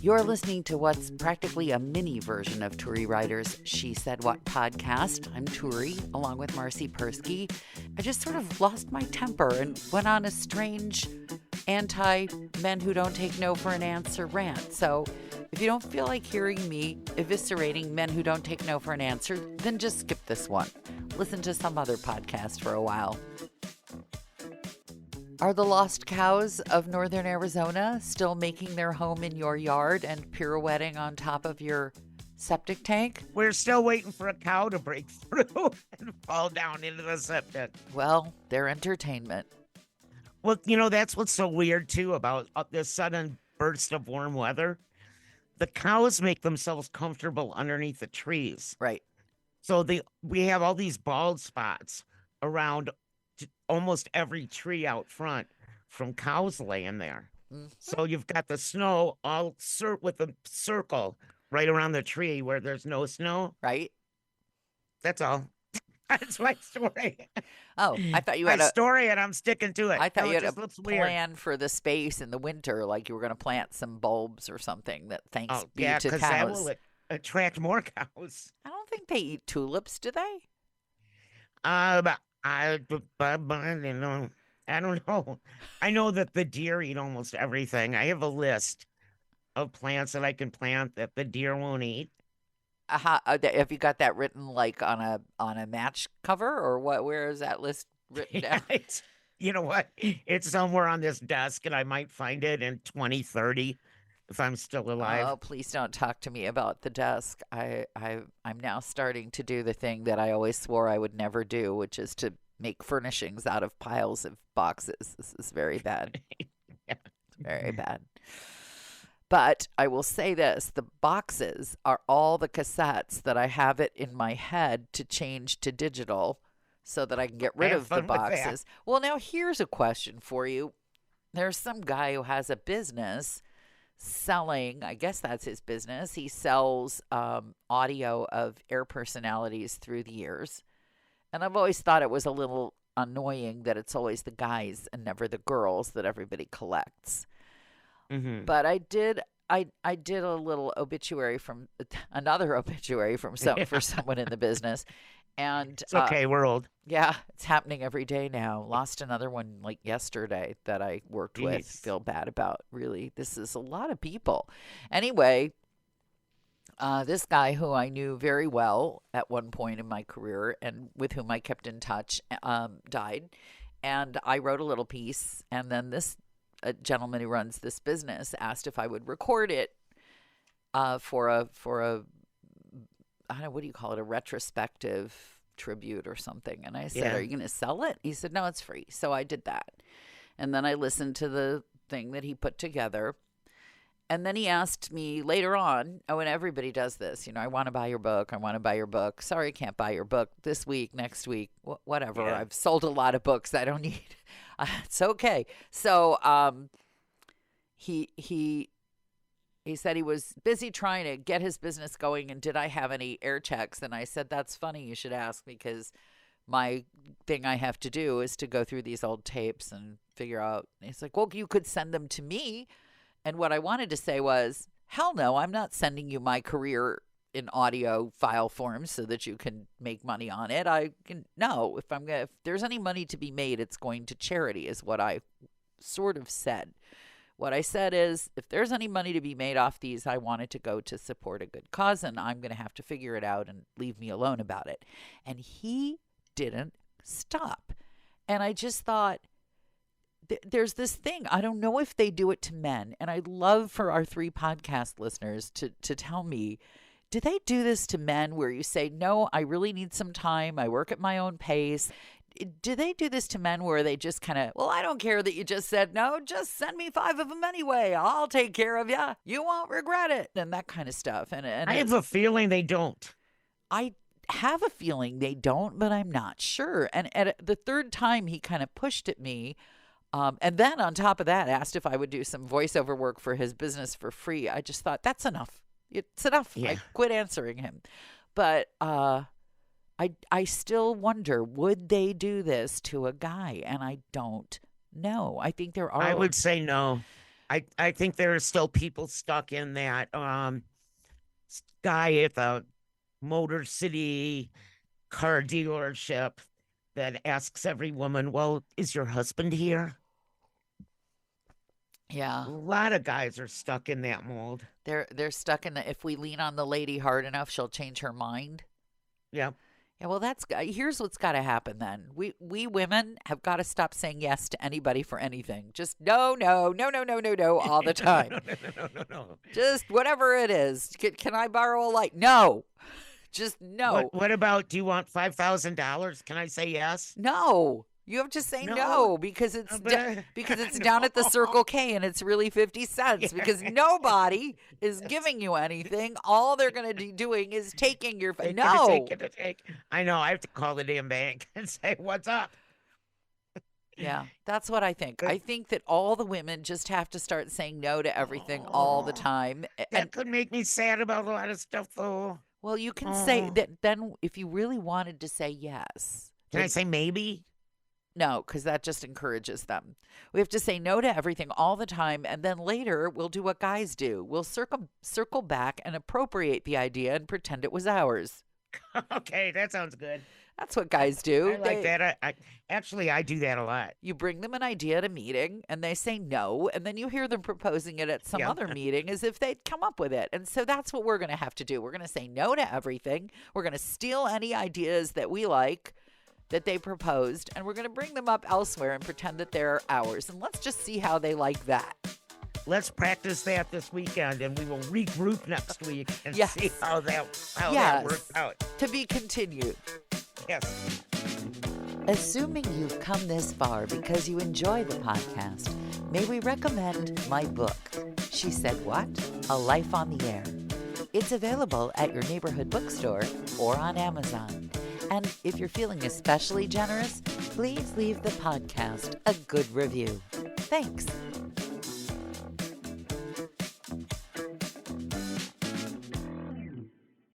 You're listening to what's practically a mini version of Turi Ryder's She Said What podcast. I'm Turi, along with Marcy Persky. I just sort of lost my temper and went on a strange anti-men who don't take no for an answer rant. So if you don't feel like hearing me eviscerating men who don't take no for an answer, then just skip this one. Listen to some other podcast for a while. Are the lost cows of northern Arizona still making their home in your yard and pirouetting on top of your septic tank? We're still waiting for a cow to break through and fall down into the septic. Well, they're entertainment. Well, that's what's so weird, too, about this sudden burst of warm weather. The cows make themselves comfortable underneath the trees. Right. So we have all these bald spots around almost every tree out front from cows laying there. Mm-hmm. So you've got the snow all with a circle right around the tree where there's no snow. Right. That's all. That's my story. Oh, I thought you had a story, and I'm sticking to it. I thought you had a plan for the space in the winter, like you were going to plant some bulbs or something. That thanks be to cows. Because that will attract more cows. I don't think they eat tulips, do they? I don't know. I know that the deer eat almost everything. I have a list of plants that I can plant that the deer won't eat. Have you got that written like on a match cover or what? Where is that list written down? You know what? It's somewhere on this desk, and I might find it in 2030 if I'm still alive. Oh, please don't talk to me about the desk. I'm now starting to do the thing that I always swore I would never do, which is to make furnishings out of piles of boxes. This is very bad. Yeah. Very bad. But I will say this, the boxes are all the cassettes that I have it in my head to change to digital so that I can get rid of the boxes. Well, now here's a question for you. There's some guy who has a business selling, I guess that's his business. He sells audio of air personalities through the years. And I've always thought it was a little annoying that it's always the guys and never the girls that everybody collects. Mm-hmm. But I did a little obituary from for someone in the business. And it's okay, we're old. Yeah, it's happening every day now. Lost another one like yesterday that I worked with. Feel bad about. Really, this is a lot of people. Anyway, this guy who I knew very well at one point in my career and with whom I kept in touch died, and I wrote a little piece. And then this gentleman who runs this business asked if I would record it for a I don't know, what do you call it, a retrospective tribute or something. And I said, Are you going to sell it? He said, no, it's free. So I did that. And then I listened to the thing that he put together. And then he asked me later on, and everybody does this, I want to buy your book. I want to buy your book. Sorry, I can't buy your book this week, next week, whatever. Yeah. I've sold a lot of books I don't need. It's okay. So he said he was busy trying to get his business going, and did I have any air checks? And I said, that's funny you should ask, because my thing I have to do is to go through these old tapes and figure out. And he's like, well, you could send them to me. And what I wanted to say was, hell no, I'm not sending you my career in audio file form so that you can make money on it. If there's any money to be made, it's going to charity, is what I sort of said. What I said is, if there's any money to be made off these, I want it to go to support a good cause, and I'm going to have to figure it out and leave me alone about it. And he didn't stop. And I just thought, there's this thing. I don't know if they do it to men. And I'd love for our 3 podcast listeners to tell me, do they do this to men where you say, no, I really need some time. I work at my own pace. Do they do this to men where they just kind of, well, I don't care that you just said no, just send me 5 of them anyway. I'll take care of you. You won't regret it. And that kind of stuff. And I have a feeling they don't. I have a feeling they don't, but I'm not sure. And at the third time he kind of pushed at me. And then on top of that, asked if I would do some voiceover work for his business for free. I just thought, that's enough. It's enough. Yeah. I quit answering him. But I still wonder, would they do this to a guy? And I don't know. I think there are. I would say no. I think there are still people stuck in that guy at the Motor City car dealership that asks every woman, "Well, is your husband here?" Yeah. A lot of guys are stuck in that mold. They're stuck in the if we lean on the lady hard enough, she'll change her mind. Yeah. Yeah, well, here's what's got to happen then. We women have got to stop saying yes to anybody for anything. Just no, no, no, no, no, no, no all the time. No. Just whatever it is. Can I borrow a light? No. Just no. What about, do you want $5,000? Can I say yes? No. You have to say no because it's because it's down at the Circle K and it's really 50 cents because nobody is giving you anything. All they're going to be doing is taking your no. Take. I know. I have to call the damn bank and say, "What's up?" Yeah, that's what I think. I think that all the women just have to start saying no to everything all the time. That could make me sad about a lot of stuff, though. Well, you can say that then if you really wanted to say yes. Can I say maybe? No, because that just encourages them. We have to say no to everything all the time, and then later we'll do what guys do. We'll circle back and appropriate the idea and pretend it was ours. Okay, that sounds good. That's what guys do. I like that. I do that a lot. You bring them an idea at a meeting, and they say no, and then you hear them proposing it at some other meeting as if they'd come up with it. And so that's what we're going to have to do. We're going to say no to everything. We're going to steal any ideas that we like that they proposed, and we're going to bring them up elsewhere and pretend that they're ours. And let's just see how they like that. Let's practice that this weekend, and we will regroup next week and see how that works out. To be continued. Yes. Assuming you've come this far because you enjoy the podcast, may we recommend my book, She Said What? A Life on the Air. It's available at your neighborhood bookstore or on Amazon. And if you're feeling especially generous, please leave the podcast a good review. Thanks.